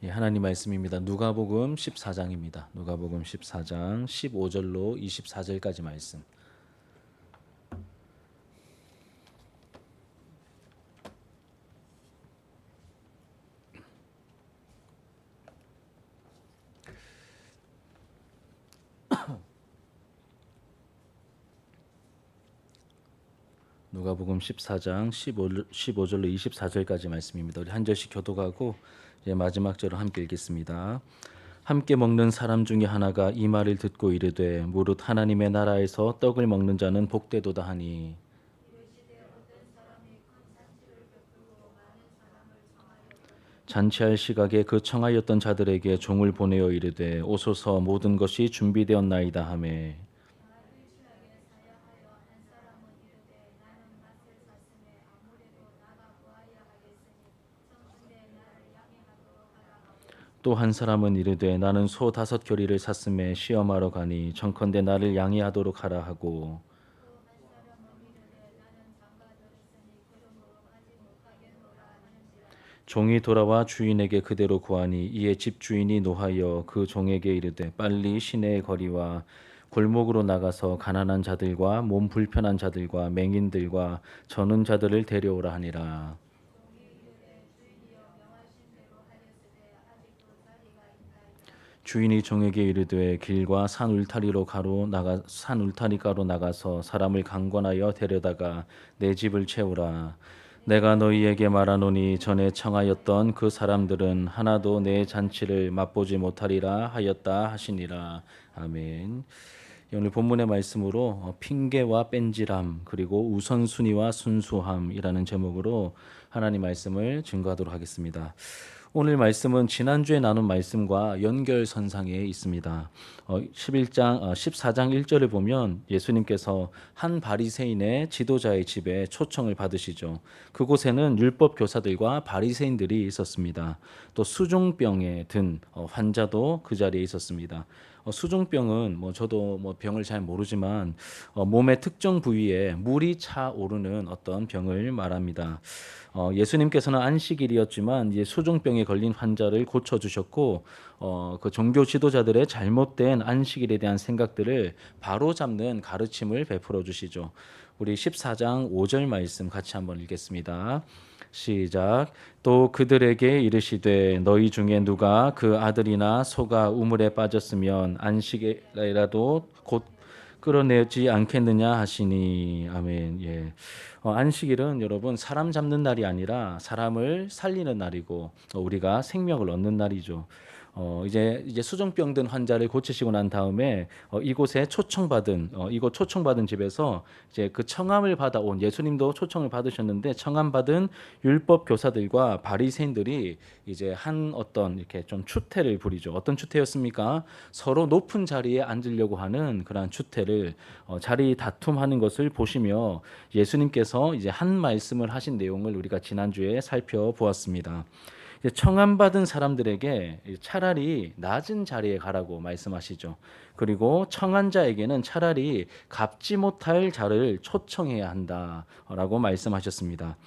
예, 하나님 말씀입니다. 누가복음 14장입니다. 누가복음 14장 15절로 24절까지 말씀. 누가복음 14장 15절로 24절까지 말씀입니다. 우리 한 절씩 교독하고 이제 마지막 절을 함께 읽겠습니다. 함께 먹는 사람 중에 하나가 이 말을 듣고 이르되 무릇 하나님의 나라에서 떡을 먹는 자는 복되도다 하니 잔치할 시각에 그 청하였던 자들에게 종을 보내어 이르되 오소서 모든 것이 준비되었나이다 하매 또 한 사람은 이르되 나는 소 5겨리를 샀음에 시험하러 가니 청컨대 나를 양해하도록 하라 하고 종이 돌아와 주인에게 그대로 구하니 이에 집주인이 노하여 그 종에게 이르되 빨리 시내의 거리와 골목으로 나가서 가난한 자들과 몸 불편한 자들과 맹인들과 저는 자들을 데려오라 하니라. 주인이 종에게 이르되 길과 산 울타리가로 나가서 사람을 강권하여 데려다가 내 집을 채우라. 내가 너희에게 말하노니 전에 청하였던 그 사람들은 하나도 내 잔치를 맛보지 못하리라 하였다 하시니라. 아멘. 오늘 본문의 말씀으로 핑계와 뺀질함 그리고 우선순위와 순수함이라는 제목으로 하나님 말씀을 증거하도록 하겠습니다. 오늘 말씀은 지난주에 나눈 말씀과 연결선상에 있습니다. 14장 1절을 보면 예수님께서 한 바리새인의 지도자의 집에 초청을 받으시죠. 그곳에는 율법 교사들과 바리새인들이 있었습니다. 또 수종병에 든 환자도 그 자리에 있었습니다. 수종병은 저도 병을 잘 모르지만 몸의 특정 부위에 물이 차 오르는 어떤 병을 말합니다. 예수님께서는 안식일이었지만 이제 수종병에 걸린 환자를 고쳐 주셨고 그 종교 지도자들의 잘못된 안식일에 대한 생각들을 바로 잡는 가르침을 베풀어 주시죠. 우리 14장 5절 말씀 같이 한번 읽겠습니다. 시작. 또 그들에게 이르시되 너희 중에 누가 그 아들이나 소가 우물에 빠졌으면 안식일이라도 곧 끌어내지 않겠느냐 하시니. 아멘. 예. 안식일은 여러분 사람 잡는 날이 아니라 사람을 살리는 날이고 우리가 생명을 얻는 날이죠. 이제 수종병 든 환자를 고치시고 난 다음에 이곳에 이곳 초청받은 집에서 이제 그 청함을 받아온 예수님도 초청을 받으셨는데 청함받은 율법 교사들과 바리새인들이 이제 한 어떤 이렇게 좀 추태를 부리죠. 어떤 추태였습니까? 서로 높은 자리에 앉으려고 하는 그러한 추태를 자리 다툼하는 것을 보시며 예수님께서 이제 한 말씀을 하신 내용을 우리가 지난주에 살펴보았습니다. 청함받은 사람들에게 차라리 낮은 자리에 가라고 말씀하시죠. 그리고 청한 자에게는 차라리 갚지 못할 자를 초청해야 한다라고 말씀하셨습니다.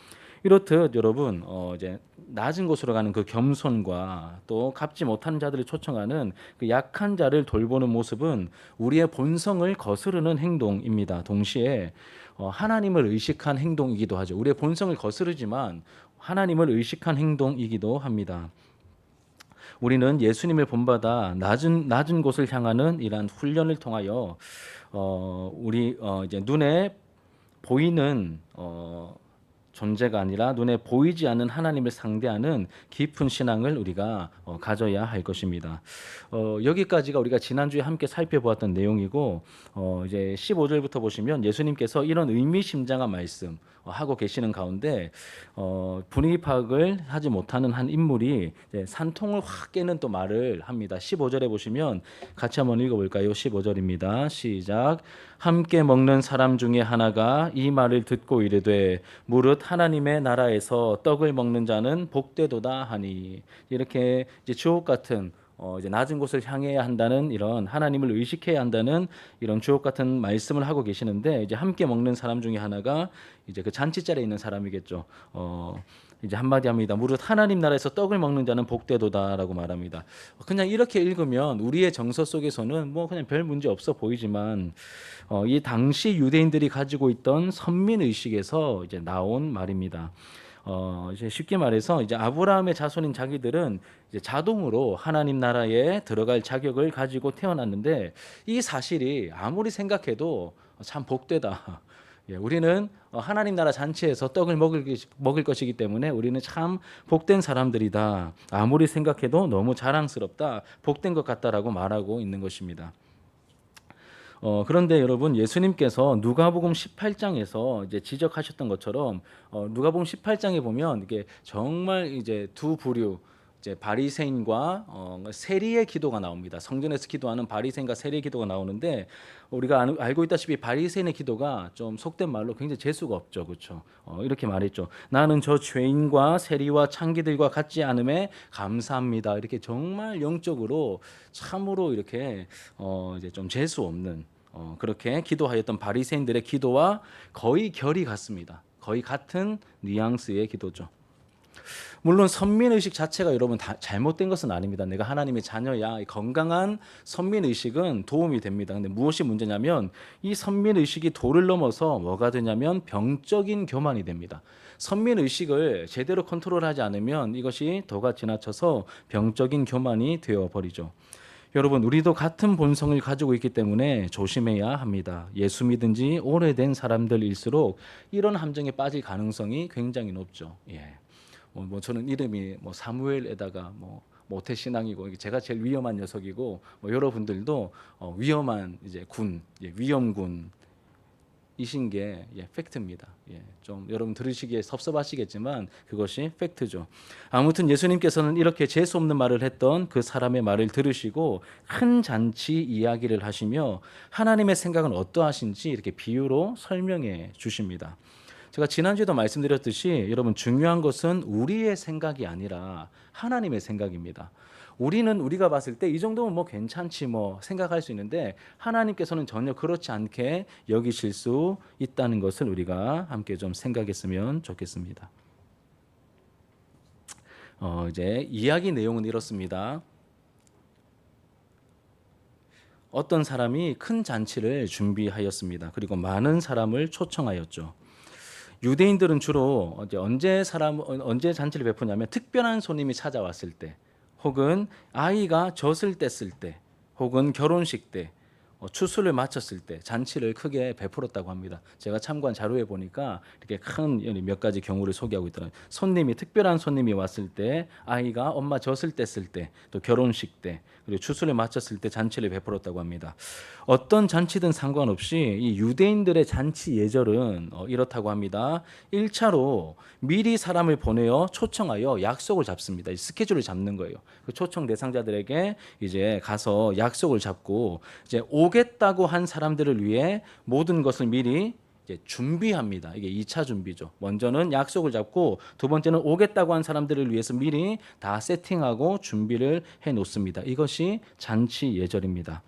이렇듯 여러분 이제 낮은 곳으로 가는 그 겸손과 또 갚지 못하는 자들을 초청하는 그 약한 자를 돌보는 모습은 우리의 본성을 거스르는 행동입니다. 동시에 하나님을 의식한 행동이기도 하죠. 우리의 본성을 거스르지만 하나님을 의식한 행동이기도 합니다. 우리는 예수님을 본받아 낮은 곳을 향하는 이러한 훈련을 통하여 우리 이제 눈에 보이는 존재가 아니라 눈에 보이지 않는 하나님을 상대하는 깊은 신앙을 우리가 가져야 할 것입니다. 여기까지가 우리가 지난주에 함께 살펴보았던 내용이고 이제 15절부터 보시면 예수님께서 이런 의미심장한 말씀 하고 계시는 가운데 분위기 파악을 하지 못하는 한 인물이 산통을 확 깨는 또 말을 합니다. 15절에 보시면 같이 한번 읽어볼까요? 15절입니다. 시작. 함께 먹는 사람 중에 하나가 이 말을 듣고 이르되 무릇 하나님의 나라에서 떡을 먹는 자는 복되도다 하니. 이렇게 이제 주옥 같은 이제 낮은 곳을 향해야 한다는 이런 하나님을 의식해야 한다는 이런 주옥 같은 말씀을 하고 계시는데 이제 함께 먹는 사람 중에 하나가 이제 그 잔치 자리에 있는 사람이겠죠. 이제 한마디 합니다. 무릇 하나님 나라에서 떡을 먹는 자는 복되도다라고 말합니다. 그냥 이렇게 읽으면 우리의 정서 속에서는 뭐 그냥 별 문제 없어 보이지만 이 당시 유대인들이 가지고 있던 선민 의식에서 이제 나온 말입니다. 이제 쉽게 말해서 이제 아브라함의 자손인 자기들은 이제 자동으로 하나님 나라에 들어갈 자격을 가지고 태어났는데 이 사실이 아무리 생각해도 참 복되다. 예, 우리는 하나님 나라 잔치에서 떡을 먹을 것이기 때문에 우리는 참 복된 사람들이다. 아무리 생각해도 너무 자랑스럽다. 복된 것 같다라고 말하고 있는 것입니다. 그런데 여러분 예수님께서 누가복음 18장에서 이제 지적하셨던 것처럼 누가복음 18장에 보면 이게 정말 이제 두 부류 이제 바리새인과 세리의 기도가 나옵니다. 성전에서 기도하는 바리새인과 세리의 기도가 나오는데 우리가 알고 있다시피 바리새인의 기도가 좀 속된 말로 굉장히 재수가 없죠, 그렇죠? 이렇게 말했죠. 나는 저 죄인과 세리와 창기들과 같지 않음에 감사합니다. 이렇게 정말 영적으로 참으로 이렇게 이제 좀 재수 없는 그렇게 기도하였던 바리새인들의 기도와 거의 결이 같습니다. 거의 같은 뉘앙스의 기도죠. 물론 선민의식 자체가 여러분 다 잘못된 것은 아닙니다. 내가 하나님의 자녀야. 건강한 선민의식은 도움이 됩니다. 근데 무엇이 문제냐면 이 선민의식이 도를 넘어서 뭐가 되냐면 병적인 교만이 됩니다. 선민의식을 제대로 컨트롤하지 않으면 이것이 도가 지나쳐서 병적인 교만이 되어버리죠. 여러분 우리도 같은 본성을 가지고 있기 때문에 조심해야 합니다. 예수 믿은 지 오래된 사람들일수록 이런 함정에 빠질 가능성이 굉장히 높죠. 예. 뭐 저는 이름이 뭐 사무엘에다가 뭐 모태 신앙이고 제가 제일 위험한 녀석이고 뭐 여러분들도 위험한 이제 군, 위험군 이신 게 팩트입니다. 좀 여러분 들으시기에 섭섭하시겠지만 그것이 팩트죠. 아무튼 예수님께서는 이렇게 재수 없는 말을 했던 그 사람의 말을 들으시고 큰 잔치 이야기를 하시며 하나님의 생각은 어떠하신지 이렇게 비유로 설명해 주십니다. 제가 지난주에도 말씀드렸듯이 여러분 중요한 것은 우리의 생각이 아니라 하나님의 생각입니다. 우리는 우리가 봤을 때 이 정도면 뭐 괜찮지 뭐 생각할 수 있는데 하나님께서는 전혀 그렇지 않게 여기실 수 있다는 것을 우리가 함께 좀 생각했으면 좋겠습니다. 이제 이야기 내용은 이렇습니다. 어떤 사람이 큰 잔치를 준비하였습니다. 그리고 많은 사람을 초청하였죠. 유대인들은 주로 언제 잔치를 베푸냐면 특별한 손님이 찾아왔을 때, 혹은 아이가 젖을 뗐을 때, 혹은 결혼식 때, 추수를 마쳤을 때 잔치를 크게 베풀었다고 합니다. 제가 참고한 자료에 보니까 이렇게 큰 몇 가지 경우를 소개하고 있더라고요. 특별한 손님이 왔을 때, 아이가 엄마 젖을 뗐을 때, 또 결혼식 때, 그리고 추수를 마쳤을 때 잔치를 베풀었다고 합니다. 어떤 잔치든 상관없이 이 유대인들의 잔치 예절은 이렇다고 합니다. 1차로 미리 사람을 보내어 초청하여 약속을 잡습니다. 스케줄을 잡는 거예요. 그 초청 대상자들에게 이제 가서 약속을 잡고 이제 오겠다고 한 사람들을 위해 모든 것을 미리 이제 준비합니다. 이게 2차 준비죠. 먼저는 약속을 잡고 두 번째는 오겠다고 한 사람들을 위해서 미리 다 세팅하고 준비를 해 놓습니다. 이것이 잔치 예절입니다.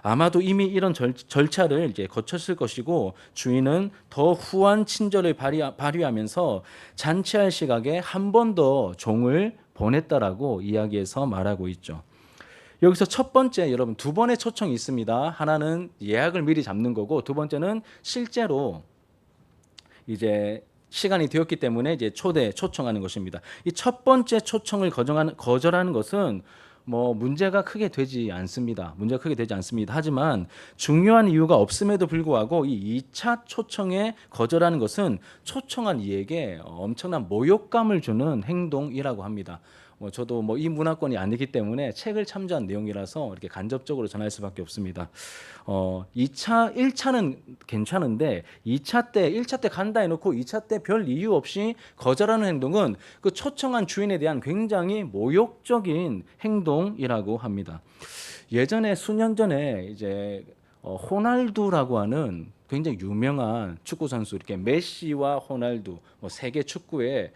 아마도 이미 이런 절차를 이제 거쳤을 것이고 주인은 더 후한 친절을 발휘하면서 잔치할 시각에 한 번 더 종을 보냈다라고 이야기에서 말하고 있죠. 여기서 첫 번째 여러분 두 번의 초청이 있습니다. 하나는 예약을 미리 잡는 거고 두 번째는 실제로 이제 시간이 되었기 때문에 이제 초청하는 것입니다. 이 첫 번째 초청을 거절하는 것은 뭐 문제가 크게 되지 않습니다. 하지만 중요한 이유가 없음에도 불구하고 이 2차 초청에 거절하는 것은 초청한 이에게 엄청난 모욕감을 주는 행동이라고 합니다. 저도 이 문화권이 아니기 때문에 책을 참조한 내용이라서 이렇게 간접적으로 전할 수밖에 없습니다. 1차는 괜찮은데 1차 때 간다 해놓고 2차 때 별 이유 없이 거절하는 행동은 그 초청한 주인에 대한 굉장히 모욕적인 행동이라고 합니다. 예전에 수년 전에 이제 호날두라고 하는 굉장히 유명한 축구 선수, 이렇게 메시와 호날두, 세계 축구에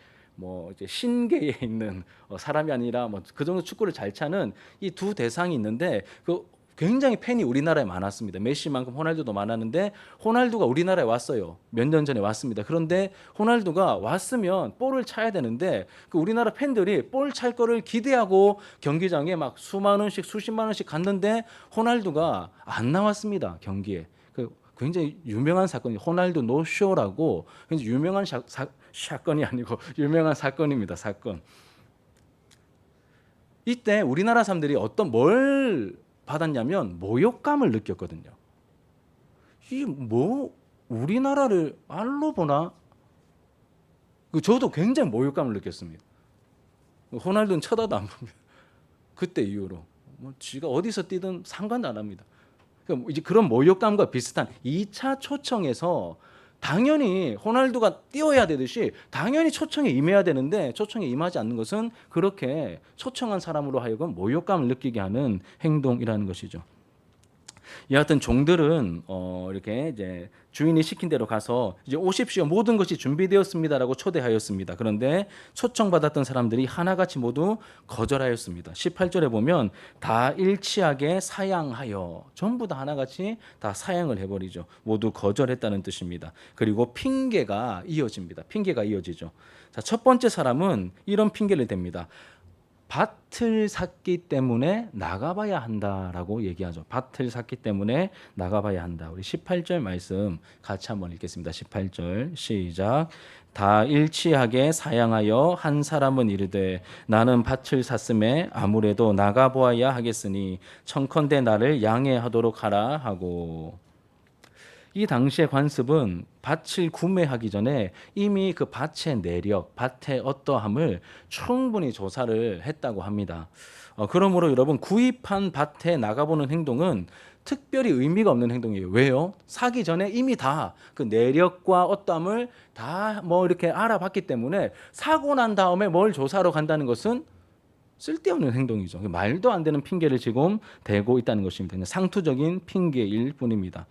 이제 신계에 있는 사람이 아니라 그 정도 축구를 잘 차는 이 두 대상이 있는데 그 굉장히 팬이 우리나라에 많았습니다. 메시만큼 호날두도 많았는데 호날두가 우리나라에 왔어요. 몇 년 전에 왔습니다. 그런데 호날두가 왔으면 볼을 차야 되는데 그 우리나라 팬들이 볼 찰 거를 기대하고 경기장에 막 수만 원씩 수십만 원씩 갔는데 호날두가 안 나왔습니다. 경기에. 그 굉장히 유명한 사건이 호날두 노쇼라고 굉장히 유명한 사건이 아니고 유명한 사건입니다. 사건. 이때 우리나라 사람들이 뭘 받았냐면 모욕감을 느꼈거든요. 이 뭐 우리나라를 알로 보나? 저도 굉장히 모욕감을 느꼈습니다. 호날두는 쳐다도 안 봅니다. 그때 이후로 지가 어디서 뛰든 상관도 안 합니다. 그러니까 이제 그런 모욕감과 비슷한 2차 초청에서 당연히 호날두가 뛰어야 되듯이 당연히 초청에 임해야 되는데 초청에 임하지 않는 것은 그렇게 초청한 사람으로 하여금 모욕감을 느끼게 하는 행동이라는 것이죠. 여하튼 종들은 이렇게 이제 주인이 시킨 대로 가서 이제 오십시오. 모든 것이 준비되었습니다라고 초대하였습니다. 그런데 초청받았던 사람들이 하나같이 모두 거절하였습니다. 18절에 보면 다 일치하게 사양하여 전부 다 하나같이 다 사양을 해버리죠. 모두 거절했다는 뜻입니다. 그리고 핑계가 이어집니다. 핑계가 이어지죠. 자, 첫 번째 사람은 이런 핑계를 댑니다. 밭을 샀기 때문에 나가봐야 한다라고 얘기하죠. 밭을 샀기 때문에 나가봐야 한다. 우리 18절 말씀 같이 한번 읽겠습니다. 18절 시작. 다 일치하게 사양하여 한 사람은 이르되 나는 밭을 샀음에 아무래도 나가보아야 하겠으니 청컨대 나를 양해하도록 하라 하고. 이 당시의 관습은 밭을 구매하기 전에 이미 그 밭의 내력, 밭의 어떠함을 충분히 조사를 했다고 합니다. 그러므로 여러분 구입한 밭에 나가보는 행동은 특별히 의미가 없는 행동이에요. 왜요? 사기 전에 이미 다 그 내력과 어떠함을 다 이렇게 알아봤기 때문에 사고 난 다음에 뭘 조사하러 간다는 것은 쓸데없는 행동이죠. 말도 안 되는 핑계를 지금 대고 있다는 것입니다. 상투적인 핑계일 뿐입니다.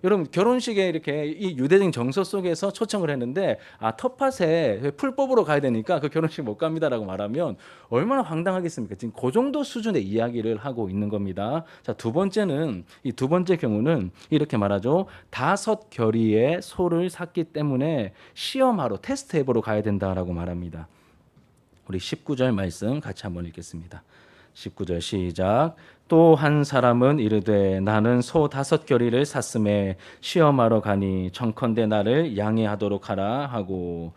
여러분 결혼식에 이렇게 이 유대적인 정서 속에서 초청을 했는데 텃밭에 풀 뽑으러 가야 되니까 그 결혼식 못 갑니다라고 말하면 얼마나 황당하겠습니까? 지금 그 정도 수준의 이야기를 하고 있는 겁니다. 자, 두 번째는 이 두 번째 경우는 이렇게 말하죠. 5 결의의 소를 샀기 때문에 시험하러 테스트해보러 가야 된다라고 말합니다. 우리 19절 말씀 같이 한번 읽겠습니다. 19절 시작. 또 한 사람은 이르되 나는 소 5 결의를 샀음에 시험하러 가니 청컨대 나를 양해하도록 하라 하고.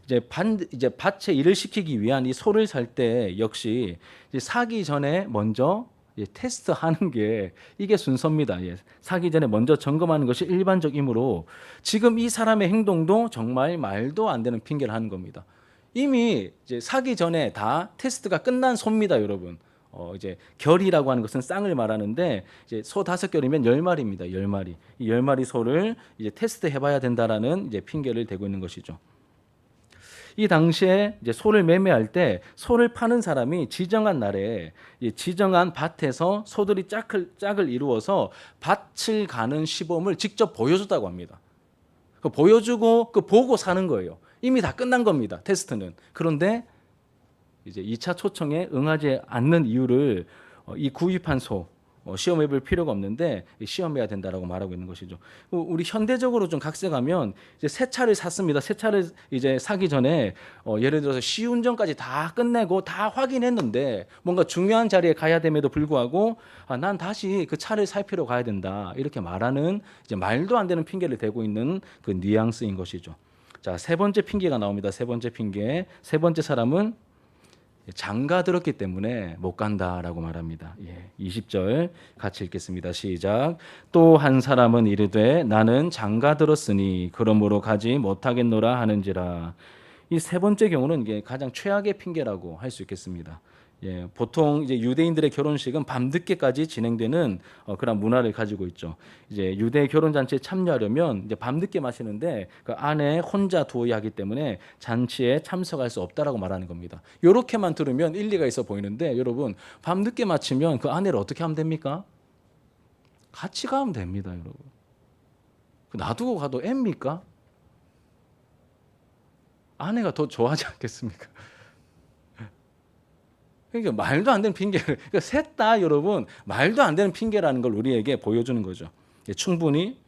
이제 밭에 일을 시키기 위한 이 소를 살 때 역시 이제 사기 전에 먼저 테스트하는 게 이게 순서입니다. 사기 전에 먼저 점검하는 것이 일반적이므로 지금 이 사람의 행동도 정말 말도 안 되는 핑계를 하는 겁니다. 이미 이제 사기 전에 다 테스트가 끝난 소입니다, 여러분. 이제 결이라고 하는 것은 쌍을 말하는데 이제 소 5결이면 10마리입니다. 10마리. 이 10마리 소를 이제 테스트 해봐야 된다라는 이제 핑계를 대고 있는 것이죠. 이 당시에 이제 소를 매매할 때 소를 파는 사람이 지정한 날에 지정한 밭에서 소들이 짝을 이루어서 밭을 가는 시범을 직접 보여줬다고 합니다. 보여주고 보고 사는 거예요. 이미 다 끝난 겁니다. 테스트는. 그런데 이제 2차 초청에 응하지 않는 이유를 이 구입한 소 시험해 볼 필요가 없는데 시험해야 된다라고 말하고 있는 것이죠. 우리 현대적으로 좀 각색하면 이제 새 차를 샀습니다. 새 차를 이제 사기 전에 예를 들어서 시운전까지 다 끝내고 다 확인했는데 뭔가 중요한 자리에 가야 됨에도 불구하고 난 다시 그 차를 살피러 가야 된다 이렇게 말하는 이제 말도 안 되는 핑계를 대고 있는 그 뉘앙스인 것이죠. 자, 세 번째 핑계가 나옵니다. 세 번째 핑계. 세 번째 사람은 장가 들었기 때문에 못 간다라고 말합니다. 20절 같이 읽겠습니다. 시작. 또 한 사람은 이르되 나는 장가 들었으니 그러므로 가지 못하겠노라 하는지라. 이 세 번째 경우는 이게 가장 최악의 핑계라고 할 수 있겠습니다. 보통 이제 유대인들의 결혼식은 밤늦게까지 진행되는 그런 문화를 가지고 있죠. 이제 유대 결혼 잔치에 참여하려면 이제 밤늦게 마시는데 그 아내 혼자 두어야 하기 때문에 잔치에 참석할 수 없다라고 말하는 겁니다. 이렇게만 들으면 일리가 있어 보이는데 여러분 밤늦게 마치면 그 아내를 어떻게 하면 됩니까? 같이 가면 됩니다, 여러분. 놔두고 가도 애입니까? 아내가 더 좋아하지 않겠습니까? 그러니까 말도 안 되는 핑계를, 그러니까 셋 다 여러분 말도 안 되는 핑계라는 걸 우리에게 보여주는 거죠. 충분히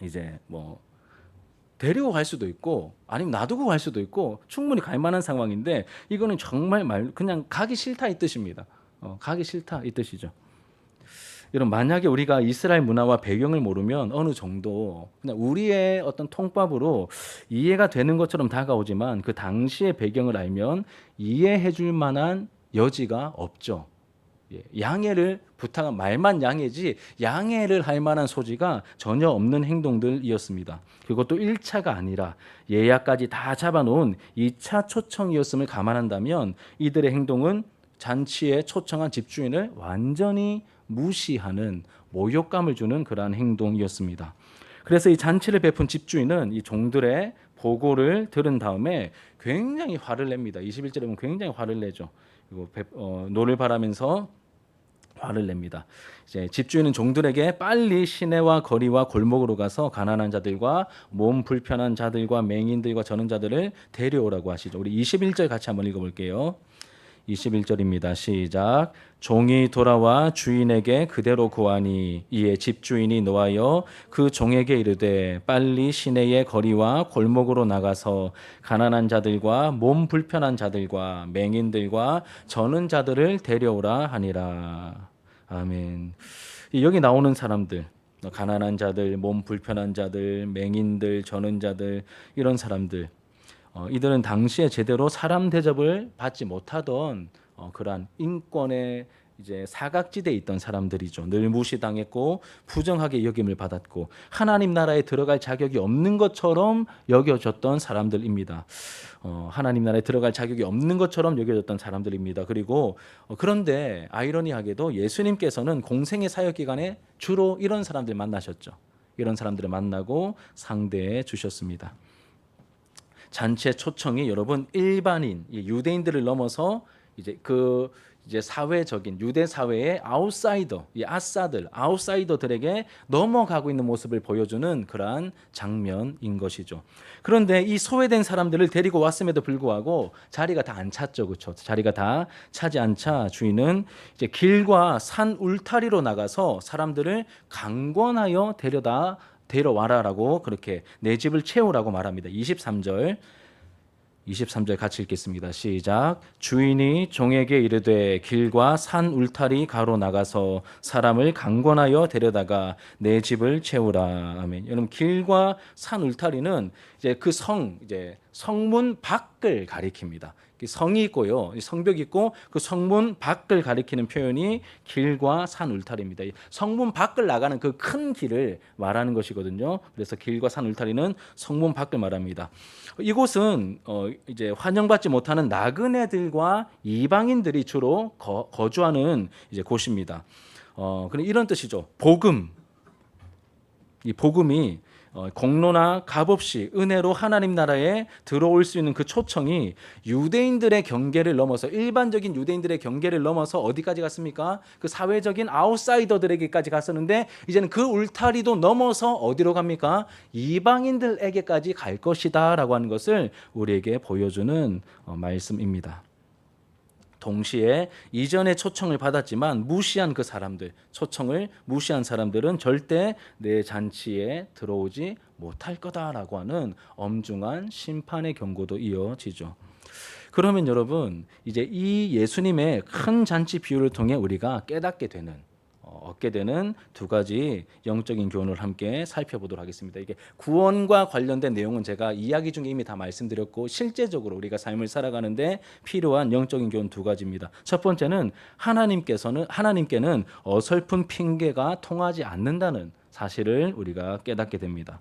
이제 뭐 데리고 갈 수도 있고 아니면 놔두고 갈 수도 있고 충분히 갈 만한 상황인데 이거는 정말 말 그냥 가기 싫다 이 뜻입니다. 가기 싫다 이 뜻이죠. 여러분 만약에 우리가 이스라엘 문화와 배경을 모르면 어느 정도 그냥 우리의 어떤 통밥으로 이해가 되는 것처럼 다가오지만 그 당시의 배경을 알면 이해해 줄 만한 여지가 없죠. 양해를 부탁한 말만 양해지 양해를 할 만한 소지가 전혀 없는 행동들이었습니다. 그것도 1차가 아니라 예약까지 다 잡아놓은 2차 초청이었음을 감안한다면 이들의 행동은 잔치에 초청한 집주인을 완전히 무시하는 모욕감을 주는 그러한 행동이었습니다. 그래서 이 잔치를 베푼 집주인은 이 종들의 보고를 들은 다음에 굉장히 화를 냅니다. 21절에 보면 굉장히 화를 내죠. 그리고 노를 바라면서 화를 냅니다. 이제 집주인은 종들에게 빨리 시내와 거리와 골목으로 가서 가난한 자들과 몸 불편한 자들과 맹인들과 저는 자들을 데려오라고 하시죠. 우리 21절 같이 한번 읽어볼게요. 21절입니다. 시작. 종이 돌아와 주인에게 그대로 구하니 이에 집주인이 노하여 그 종에게 이르되 빨리 시내의 거리와 골목으로 나가서 가난한 자들과 몸 불편한 자들과 맹인들과 저는 자들을 데려오라 하니라. 아멘. 여기 나오는 사람들, 가난한 자들, 몸 불편한 자들, 맹인들, 저는 자들, 이런 사람들, 이들은 당시에 제대로 사람 대접을 받지 못하던 그러한 인권의 이제 사각지대에 있던 사람들이죠. 늘 무시당했고 부정하게 여김을 받았고 하나님 나라에 들어갈 자격이 없는 것처럼 여겨졌던 사람들입니다. 하나님 나라에 들어갈 자격이 없는 것처럼 여겨졌던 사람들입니다. 그리고 그런데 아이러니하게도 예수님께서는 공생의 사역 기간에 주로 이런 사람들 만나셨죠. 이런 사람들을 만나고 상대해 주셨습니다. 잔치의 초청이 여러분 일반인 유대인들을 넘어서 이제 사회적인 유대 사회의 아웃사이더, 이 아싸들, 아웃사이더들에게 넘어가고 있는 모습을 보여주는 그러한 장면인 것이죠. 그런데 이 소외된 사람들을 데리고 왔음에도 불구하고 자리가 다 안 찼죠, 그렇죠? 자리가 다 차지 않자 주인은 이제 길과 산 울타리로 나가서 사람들을 강권하여 데려와라라고 그렇게 내 집을 채우라고 말합니다. 23절 같이 읽겠습니다. 시작. 주인이 종에게 이르되 길과 산 울타리 가로 나가서 사람을 강권하여 데려다가 내 집을 채우라. 아멘. 여러분 길과 산 울타리는 이제 이제 성문 밖을 가리킵니다. 성이 있고요, 성벽이 있고 그 성문 밖을 가리키는 표현이 길과 산 울타리입니다. 성문 밖을 나가는 그 큰 길을 말하는 것이거든요. 그래서 길과 산 울타리는 성문 밖을 말합니다. 이곳은 이제 환영받지 못하는 나그네들과 이방인들이 주로 거주하는 이제 곳입니다. 이런 뜻이죠. 이 복음이 공로나 값없이 은혜로 하나님 나라에 들어올 수 있는 그 초청이 유대인들의 경계를 넘어서 일반적인 유대인들의 경계를 넘어서 어디까지 갔습니까? 그 사회적인 아웃사이더들에게까지 갔었는데 이제는 그 울타리도 넘어서 어디로 갑니까? 이방인들에게까지 갈 것이다라고 하는 것을 우리에게 보여주는 말씀입니다. 동시에 이전에 초청을 받았지만 무시한 그 사람들, 초청을 무시한 사람들은 절대 내 잔치에 들어오지 못할 거다라고 하는 엄중한 심판의 경고도 이어지죠. 그러면 여러분 이제 이 예수님의 큰 잔치 비유를 통해 우리가 깨닫게 되는 얻게 되는 두 가지 영적인 교훈을 함께 살펴보도록 하겠습니다. 이게 구원과 관련된 내용은 제가 이야기 중에 이미 다 말씀드렸고 실제적으로 우리가 삶을 살아가는데 필요한 영적인 교훈 두 가지입니다. 첫 번째는 하나님께는 어설픈 핑계가 통하지 않는다는 사실을 우리가 깨닫게 됩니다.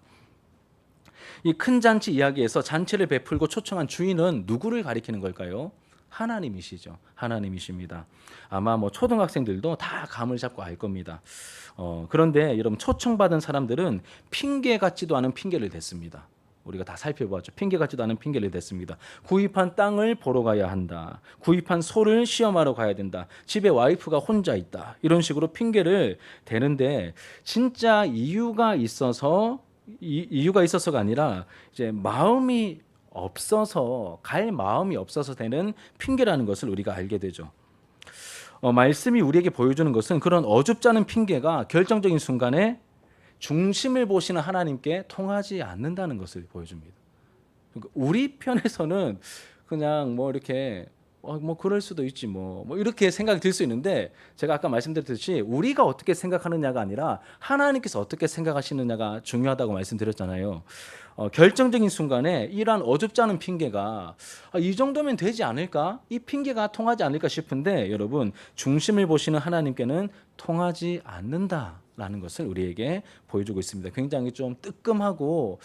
이 큰 잔치 이야기에서 잔치를 베풀고 초청한 주인은 누구를 가리키는 걸까요? 하나님이시죠. 하나님이십니다. 아마 초등학생들도 다 감을 잡고 알 겁니다. 그런데 여러분 초청받은 사람들은 핑계 같지도 않은 핑계를 댔습니다. 우리가 다 살펴봤죠. 핑계 같지도 않은 핑계를 댔습니다. 구입한 땅을 보러 가야 한다. 구입한 소를 시험하러 가야 된다. 집에 와이프가 혼자 있다. 이런 식으로 핑계를 대는데 진짜 이유가 있어서가 아니라 이제 마음이 없어서 갈 마음이 없어서 되는 핑계라는 것을 우리가 알게 되죠. 말씀이 우리에게 보여주는 것은 그런 어줍지 않은 핑계가 결정적인 순간에 중심을 보시는 하나님께 통하지 않는다는 것을 보여줍니다. 그러니까 우리 편에서는 그냥 뭐 이렇게 뭐 그럴 수도 있지 뭐 이렇게 생각이 들 수 있는데, 제가 아까 말씀드렸듯이 우리가 어떻게 생각하느냐가 아니라 하나님께서 어떻게 생각하시느냐가 중요하다고 말씀드렸잖아요. 결정적인 순간에 이러한 어줍지 않은 핑계가 이 정도면 되지 않을까? 이 핑계가 통하지 않을까 싶은데, 여러분 중심을 보시는 하나님께는 통하지 않는다라는 것을 우리에게 보여주고 있습니다. 굉장히 좀 뜨끔하고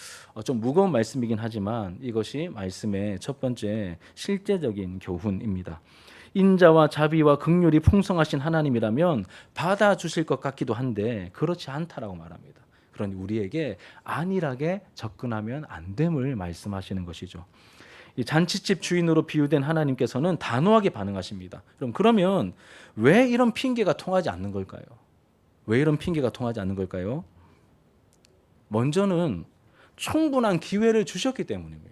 좀 무거운 말씀이긴 하지만 이것이 말씀의 첫 번째 실제적인 교훈입니다. 인자와 자비와 긍휼이 풍성하신 하나님이라면 받아주실 것 같기도 한데 그렇지 않다라고 말합니다. 그러니 우리에게 안일하게 접근하면 안 됨을 말씀하시는 것이죠. 이 잔치집 주인으로 비유된 하나님께서는 단호하게 반응하십니다. 그러면 왜 이런 핑계가 통하지 않는 걸까요? 왜 이런 핑계가 통하지 않는 걸까요? 먼저는 충분한 기회를 주셨기 때문입니다.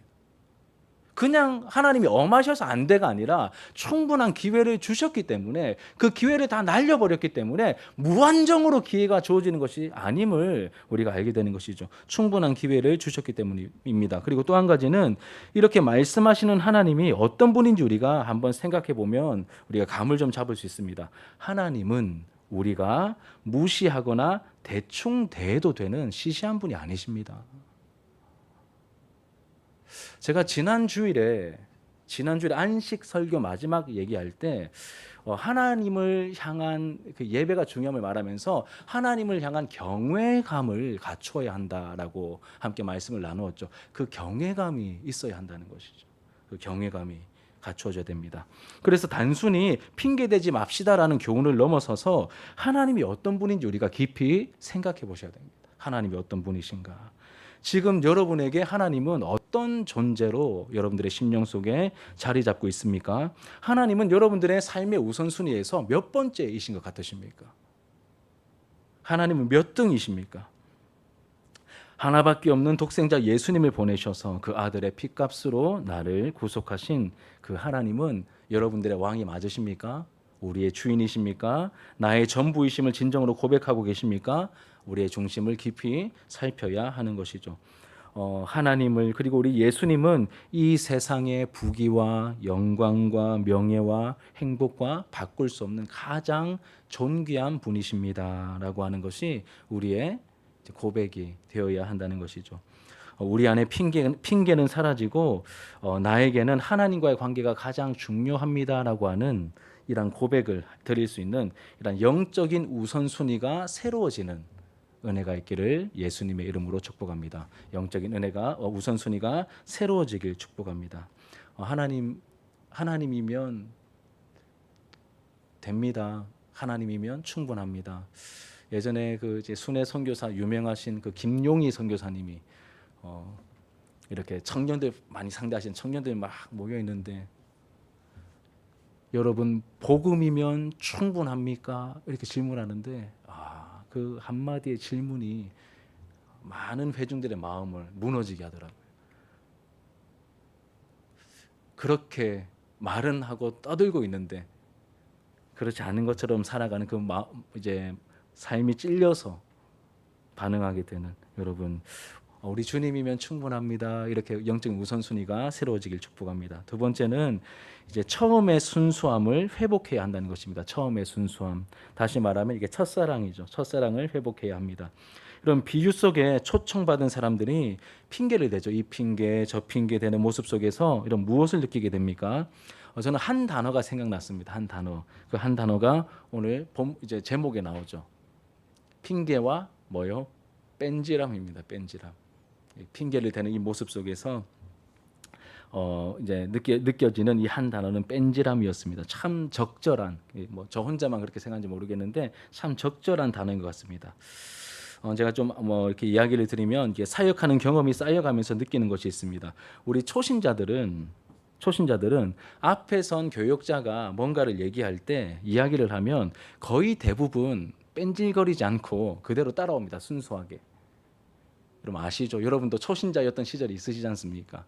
그냥 하나님이 엄하셔서 안 돼가 아니라 충분한 기회를 주셨기 때문에, 그 기회를 다 날려버렸기 때문에 무한정으로 기회가 주어지는 것이 아님을 우리가 알게 되는 것이죠. 충분한 기회를 주셨기 때문입니다. 그리고 또 한 가지는 이렇게 말씀하시는 하나님이 어떤 분인지 우리가 한번 생각해 보면 우리가 감을 좀 잡을 수 있습니다. 하나님은 우리가 무시하거나 대충 대해도 되는 시시한 분이 아니십니다. 제가 지난 주일에 안식 설교 마지막 얘기할 때 하나님을 향한 그 예배가 중요함을 말하면서 하나님을 향한 경외감을 갖추어야 한다라고 함께 말씀을 나누었죠. 그 경외감이 있어야 한다는 것이죠. 그 경외감이 갖추어져야 됩니다. 그래서 단순히 핑계대지 맙시다라는 교훈을 넘어서서 하나님이 어떤 분인지 우리가 깊이 생각해 보셔야 됩니다. 하나님이 어떤 분이신가? 지금 여러분에게 하나님은 어떤 존재로 여러분들의 심령 속에 자리 잡고 있습니까? 하나님은 여러분들의 삶의 우선순위에서 몇 번째이신 것 같으십니까? 하나님은 몇 등이십니까? 하나밖에 없는 독생자 예수님을 보내셔서 그 아들의 핏값으로 나를 구속하신 그 하나님은 여러분들의 왕이 맞으십니까? 우리의 주인이십니까? 나의 전부이심을 진정으로 고백하고 계십니까? 우리의 중심을 깊이 살펴야 하는 것이죠. 하나님을, 그리고 우리 예수님은 이 세상의 부귀와 영광과 명예와 행복과 바꿀 수 없는 가장 존귀한 분이십니다라고 하는 것이 우리의 고백이 되어야 한다는 것이죠. 우리 안에 핑계는 사라지고 나에게는 하나님과의 관계가 가장 중요합니다라고 하는 이런 고백을 드릴 수 있는 이런 영적인 우선순위가 새로워지는 은혜가 있기를 예수님의 이름으로 축복합니다. 영적인 은혜가 우선순위가 새로워지길 축복합니다. 하나님이면 됩니다. 하나님이면 충분합니다. 예전에 그 이제 순회 선교사 유명하신 그 김용희 선교사님이 이렇게 청년들 많이 상대하시는 청년들 막 모여 있는데, 여러분 복음이면 충분합니까? 이렇게 질문하는데 그 한마디의 질문이 많은 회중들의 마음을 무너지게 하더라고요. 그렇게 말은 하고 떠들고 있는데 그렇지 않은 것처럼 살아가는 그 이제 삶이 찔려서 반응하게 되는 여러분, 우리 주님이면 충분합니다. 이렇게 영적인 우선순위가 새로워지길 축복합니다. 두 번째는 이제 처음의 순수함을 회복해야 한다는 것입니다. 처음의 순수함. 다시 말하면 이게 첫사랑이죠. 첫사랑을 회복해야 합니다. 이런 비유 속에 초청받은 사람들이 핑계를 대죠. 이 핑계, 저 핑계 되는 모습 속에서 이런 무엇을 느끼게 됩니까? 저는 한 단어가 생각났습니다. 한 단어. 그 한 단어가 오늘 이제 제목에 나오죠. 핑계와 뭐요? 뺀질함입니다. 뺀질함. 핑계를 대는 이 모습 속에서 이제 느껴지는 이 한 단어는 뺀질함이었습니다. 참 적절한, 뭐 저 혼자만 그렇게 생각하는지 모르겠는데 참 적절한 단어인 것 같습니다. 제가 좀 뭐 이렇게 이야기를 드리면 이게 사역하는 경험이 쌓여가면서 느끼는 것이 있습니다. 우리 초신자들은 앞에 선 교역자가 뭔가를 얘기할 때 이야기를 하면 거의 대부분 뺀질거리지 않고 그대로 따라옵니다. 순수하게. 여러분 아시죠? 여러분도 초신자였던 시절이 있으시지 않습니까?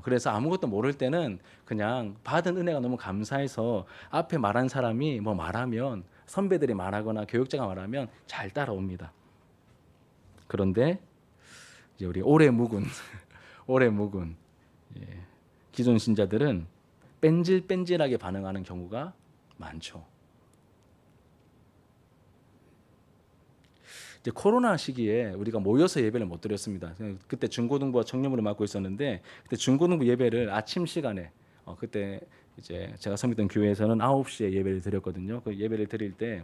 그래서 아무것도 모를 때는 그냥 받은 은혜가 너무 감사해서 앞에 말한 사람이 뭐 말하면 선배들이 말하거나 교육자가 말하면 잘 따라옵니다. 그런데 이제 우리 오래 묵은 오래 묵은 기존 신자들은 뺀질뺀질하게 반응하는 경우가 많죠. 이제 코로나 시기에 우리가 모여서 예배를 못 드렸습니다. 그때 중고등부와 청년부를 맡고 있었는데 그때 중고등부 예배를 아침 시간에 그때 이제 제가 섬기던 교회에서는 9시에 예배를 드렸거든요. 그 예배를 드릴 때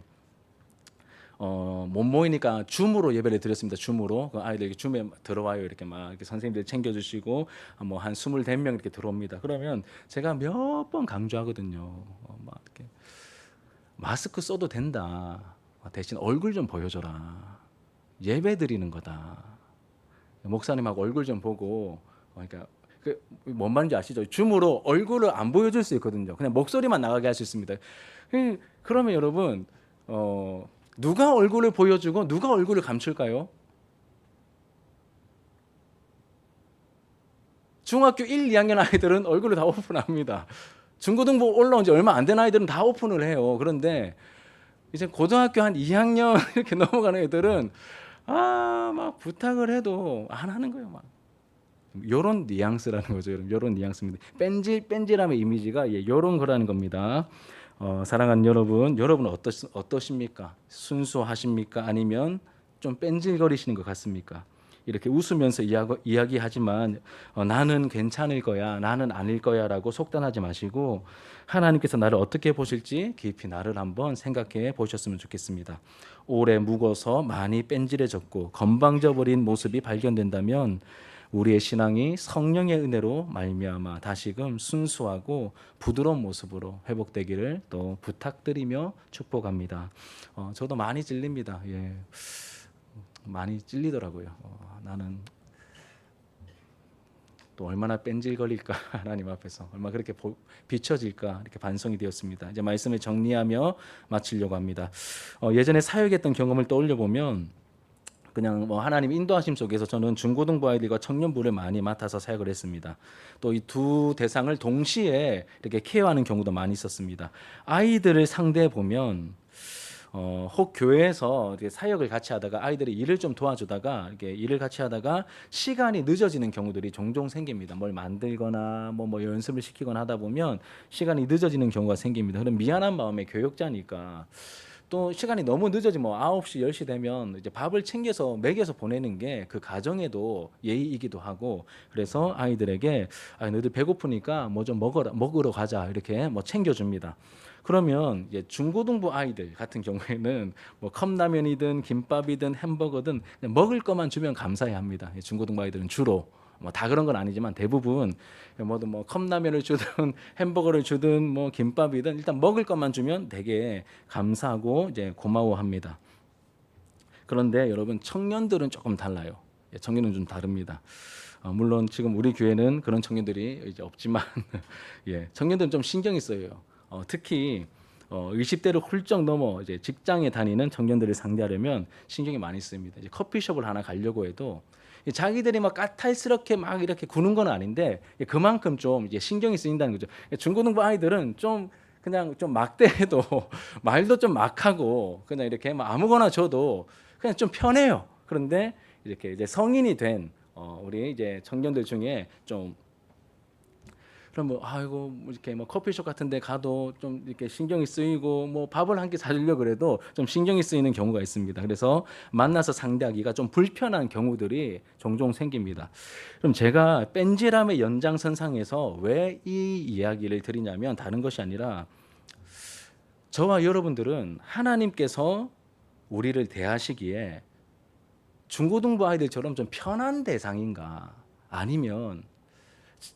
못 모이니까 줌으로 예배를 드렸습니다. 줌으로 그 아이들 이렇게 줌에 들어와요. 이렇게 막 이렇게 선생님들 챙겨주시고 뭐 한 24명 이렇게 들어옵니다. 그러면 제가 몇 번 강조하거든요. 막 이렇게 마스크 써도 된다. 대신 얼굴 좀 보여줘라. 예배 드리는 거다. 목사님하고 얼굴 좀 보고 그러니까 뭔 말인지 아시죠? 줌으로 얼굴을 안 보여줄 수 있거든요. 그냥 목소리만 나가게 할 수 있습니다. 그러면 여러분 누가 얼굴을 보여주고 누가 얼굴을 감출까요? 중학교 1, 2학년 아이들은 얼굴을 다 오픈합니다. 중고등부 올라온 지 얼마 안 된 아이들은 다 오픈을 해요. 그런데 이제 고등학교 한 2학년 이렇게 넘어가는 애들은 막 부탁을 해도 안 하는 거예요. 막 요런 뉘앙스라는 거죠. 여러분. 요런 뉘앙스입니다. 뺀질뺀질함의 이미지가 요런 거라는 겁니다. 사랑하는 여러분 어떠십니까? 순수하십니까? 아니면 좀 뺀질거리시는 것 같습니까? 이렇게 웃으면서 이야기하지만 나는 괜찮을 거야, 나는 아닐 거야라고 속단하지 마시고 하나님께서 나를 어떻게 보실지 깊이 나를 한번 생각해 보셨으면 좋겠습니다. 오래 묵어서 많이 뺀질해졌고 건방져버린 모습이 발견된다면 우리의 신앙이 성령의 은혜로 말미암아 다시금 순수하고 부드러운 모습으로 회복되기를 또 부탁드리며 축복합니다. 저도 많이 찔립니다. 많이 찔리더라고요. 나는 또 얼마나 뺀질거릴까 하나님 앞에서 얼마나 그렇게 비춰질까 이렇게 반성이 되었습니다. 이제 말씀을 정리하며 마치려고 합니다. 예전에 사역했던 경험을 떠올려 보면 그냥 뭐 하나님 인도하심 속에서 저는 중고등부 아이들과 청년부를 많이 맡아서 사역을 했습니다. 또 이 두 대상을 동시에 이렇게 케어하는 경우도 많이 있었습니다. 아이들을 상대해 보면 혹 교회에서 사역을 같이 하다가 아이들이 일을 좀 도와주다가 이렇게 일을 같이 하다가 시간이 늦어지는 경우들이 종종 생깁니다. 뭘 만들거나 뭐 연습을 시키거나 하다 보면 시간이 늦어지는 경우가 생깁니다. 그럼 미안한 마음에 교육자니까 또 시간이 너무 늦어지면 9시, 10시 되면 이제 밥을 챙겨서 먹여서 보내는 게 그 가정에도 예의이기도 하고 그래서 아이들에게 너희들 배고프니까 뭐 좀 먹으러 가자 이렇게 뭐 챙겨줍니다. 그러면 이제 중고등부 아이들 같은 경우에는 뭐 컵라면이든 김밥이든 햄버거든 그냥 먹을 것만 주면 감사해 합니다. 중고등부 아이들은 주로 뭐 다 그런 건 아니지만 대부분 뭐 컵라면을 주든 햄버거를 주든 뭐 김밥이든 일단 먹을 것만 주면 되게 감사하고 이제 고마워합니다. 그런데 여러분 청년들은 조금 달라요. 청년은 좀 다릅니다. 물론 지금 우리 교회는 그런 청년들이 이제 없지만 청년들은 좀 신경이 쓰여요. 특히 20대를 훌쩍 넘어 이제 직장에 다니는 청년들을 상대하려면 신경이 많이 쓰입니다. 이제 커피숍을 하나 가려고 해도 자기들이 막 까탈스럽게 막 이렇게 구는 건 아닌데 그만큼 좀 이제 신경이 쓰인다는 거죠. 중고등부 아이들은 좀 그냥 좀 막대해도 말도 좀 막하고 그냥 이렇게 막 아무거나 줘도 그냥 좀 편해요. 그런데 이렇게 이제 성인이 된 우리 이제 청년들 중에 좀 그럼 뭐 아이고 이렇게 뭐 커피숍 같은데 가도 좀 이렇게 신경이 쓰이고 뭐 밥을 한 끼 사주려 그래도 좀 신경이 쓰이는 경우가 있습니다. 그래서 만나서 상대하기가 좀 불편한 경우들이 종종 생깁니다. 그럼 제가 뺀질함의 연장선상에서 왜 이 이야기를 드리냐면 다른 것이 아니라 저와 여러분들은 하나님께서 우리를 대하시기에 중고등부 아이들처럼 좀 편한 대상인가 아니면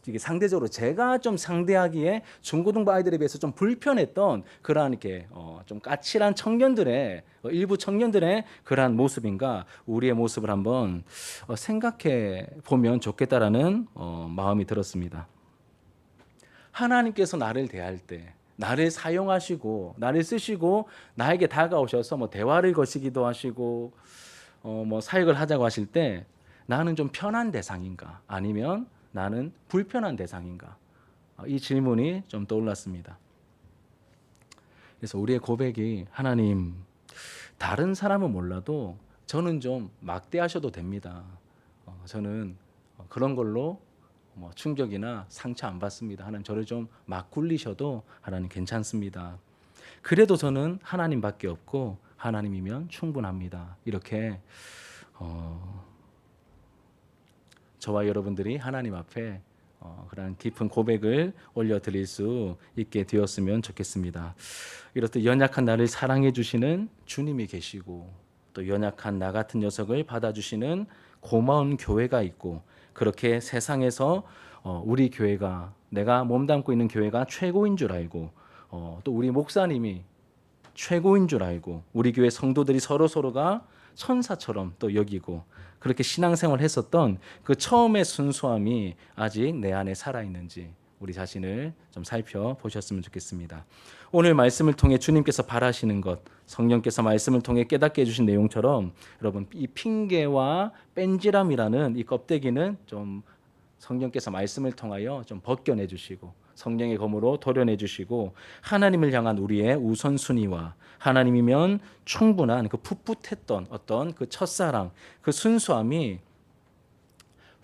이게 상대적으로 제가 좀 상대하기에 중고등부 아이들에 비해서 좀 불편했던 그러한 이렇게 좀 까칠한 청년들의 일부 청년들의 그러한 모습인가 우리의 모습을 한번 생각해 보면 좋겠다라는 마음이 들었습니다. 하나님께서 나를 대할 때 나를 사용하시고 나를 쓰시고 나에게 다가오셔서 뭐 대화를 거시기도 하시고 뭐 사역을 하자고 하실 때 나는 좀 편한 대상인가 아니면 나는 불편한 대상인가? 이 질문이 좀 떠올랐습니다. 그래서 우리의 고백이 하나님, 다른 사람은 몰라도 저는 좀 막대하셔도 됩니다. 저는 그런 걸로 충격이나 상처 안 받습니다. 하나님 저를 좀 막 굴리셔도 하나님 괜찮습니다. 그래도 저는 하나님밖에 없고 하나님이면 충분합니다. 이렇게 저와 여러분들이 하나님 앞에 그런 깊은 고백을 올려드릴 수 있게 되었으면 좋겠습니다. 이렇듯 연약한 나를 사랑해 주시는 주님이 계시고 또 연약한 나 같은 녀석을 받아주시는 고마운 교회가 있고 그렇게 세상에서 우리 교회가 내가 몸담고 있는 교회가 최고인 줄 알고 또 우리 목사님이 최고인 줄 알고 우리 교회 성도들이 서로가 천사처럼 또 여기고 그렇게 신앙생활을 했었던 그 처음의 순수함이 아직 내 안에 살아있는지 우리 자신을 좀 살펴보셨으면 좋겠습니다. 오늘 말씀을 통해 주님께서 바라시는 것, 성령께서 말씀을 통해 깨닫게 해주신 내용처럼 여러분 이 핑계와 뺀질함이라는 이 껍데기는 좀 성령께서 말씀을 통하여 좀 벗겨내 주시고 성령의 검으로 도려내 주시고 하나님을 향한 우리의 우선순위와 하나님이면 충분한 그 풋풋했던 어떤 그 첫사랑, 그 순수함이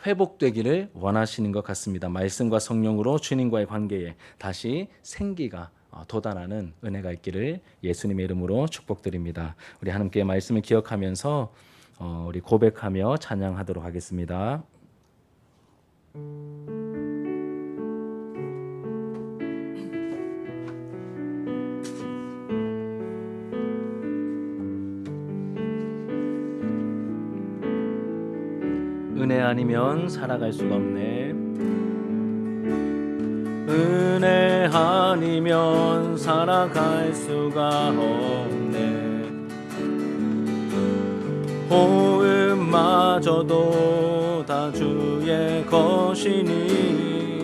회복되기를 원하시는 것 같습니다. 말씀과 성령으로 주님과의 관계에 다시 생기가 돋아나는 은혜가 있기를 예수님의 이름으로 축복드립니다. 우리 함께 말씀을 기억하면서 우리 고백하며 찬양하도록 하겠습니다. 은혜 아니면 살아갈 수가 없네. 은혜 아니면 살아갈 수가 없네. 호흡마저도 다 주의 것이니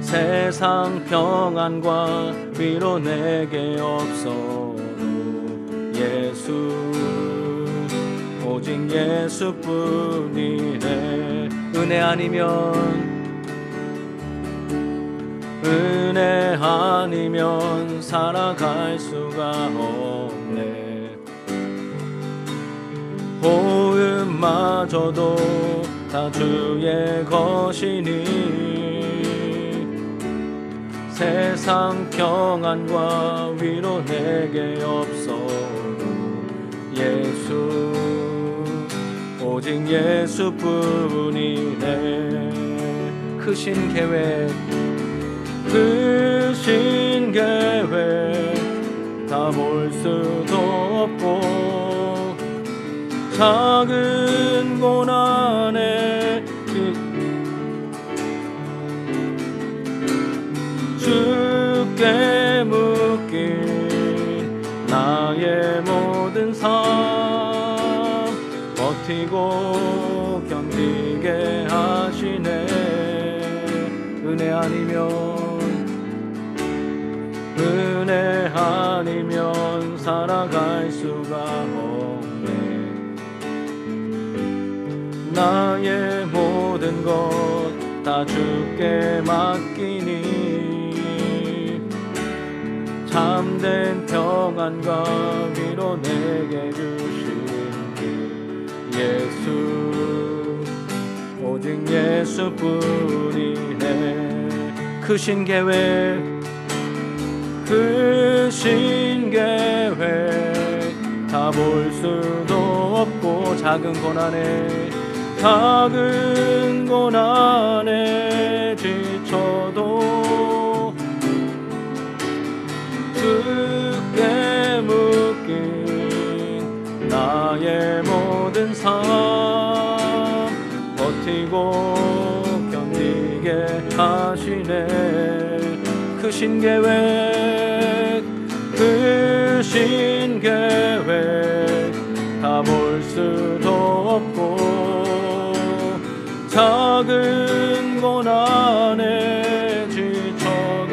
세상 평안과 위로 내게 없어도 예수 오직 예수뿐이네. 은혜 아니면 살아갈 수가 없네. 호흡마저도 다 주의 것이니 세상 평안과 위로 내게 없어도 예수 오직 예수뿐이네. 크신 계획 다 볼 수도 없고 작은 고난에 주께 묶인 나의 모든 삶 버티고 견디게 하시네. 은혜 아니면 살아갈 수가 없네. 나의 모든 것 다 주께 맡기니 참된 평안과 위로 내게 주신 예수 오직 예수뿐이네. 크신 계획 다 볼 수도 없고 작은 고난에 지쳐도 주께 묶인 나의 모든 삶 버티고 견디게 하시네. 크신 계획 다 볼 수도 없고 작은 고난에 지쳐도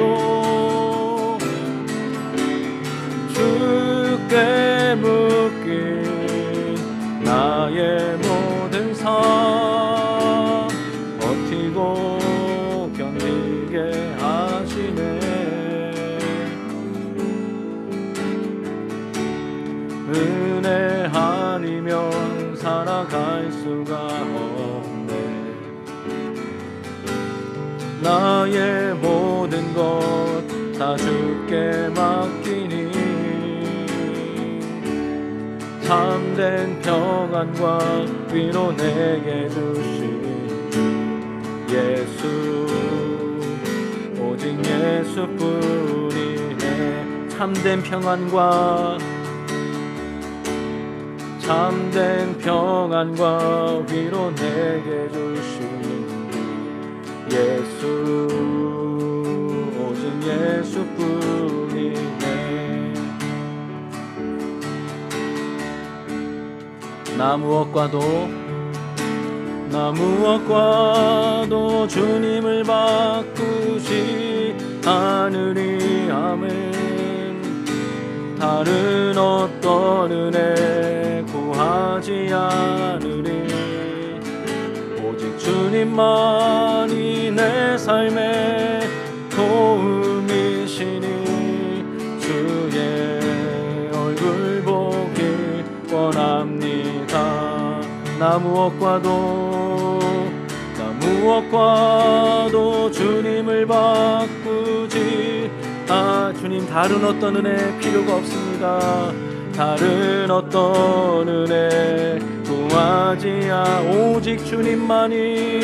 주께 묶인 나의 모든 삶 살아갈 수가 없네. 나의 모든 것 다 주께 맡기니 참된 평안과 위로 내게 주신 주 예수, 오직 예수뿐이네. 참된 평안과 위로 내게 주신 예수, 오직 예수뿐이네. 나 무엇과도 주님을 바꾸지 않으리. 아멘. 다른 어떤 은혜 구하지 않으리. 오직 주님만이 내 삶의 도움이시니 주의 얼굴 보길 원합니다. 나 무엇과도 주님을 바꾸지 주님 다른 어떤 은혜 필요가 없습니다. 다른 어떤 은혜 구하지 오직 주님만이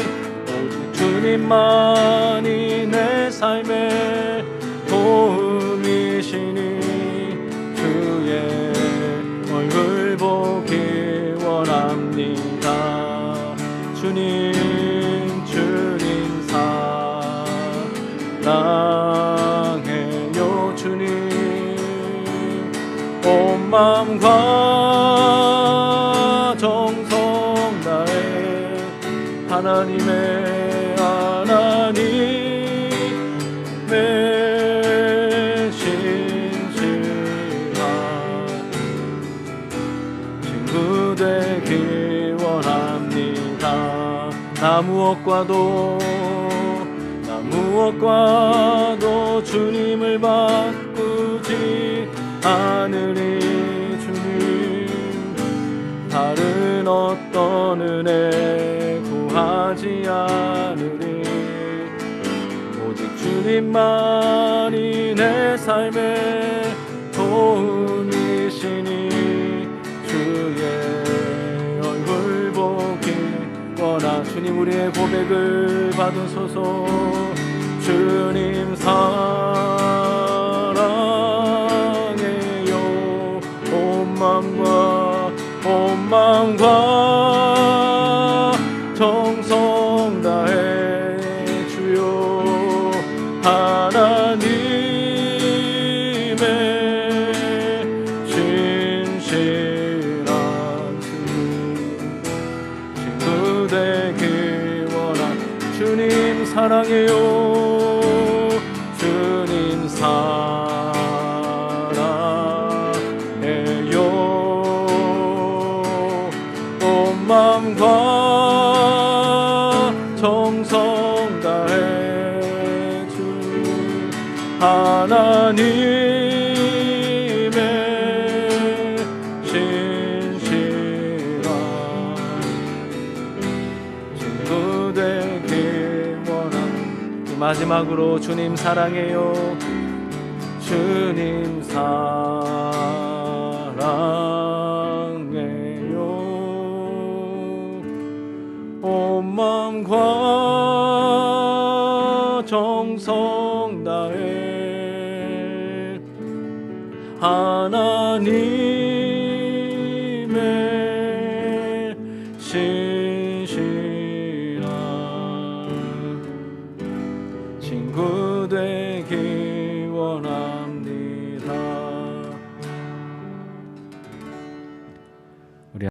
내 삶의 도움이시니 주의 얼굴 보기 원합니다. 주님 사랑해요. 주님 온 마음과 정성 다해 하나님의 신실한 친구 되길 원합니다. 나 무엇과도 주님을 바꾸지 않으리. 주님 다른 어떤 은혜 구하지 않으리. 오직 주님만이 내 삶의 도움이시니 주의 얼굴 보기 원하. 주님 우리의 고백을 받으소서. 주님 사랑해요. 온 마음과 정성 다해 주요 하나님의 신실한 친구 되길 원한. 주님 사랑해요. 주님 사랑해요. 온 마음과 정성 다해 주 하나님의 신실한 친구 되길 원한. 마지막으로 주님 사랑해요. 주님 사랑해요. 온 마음과 정성 다해 하나님의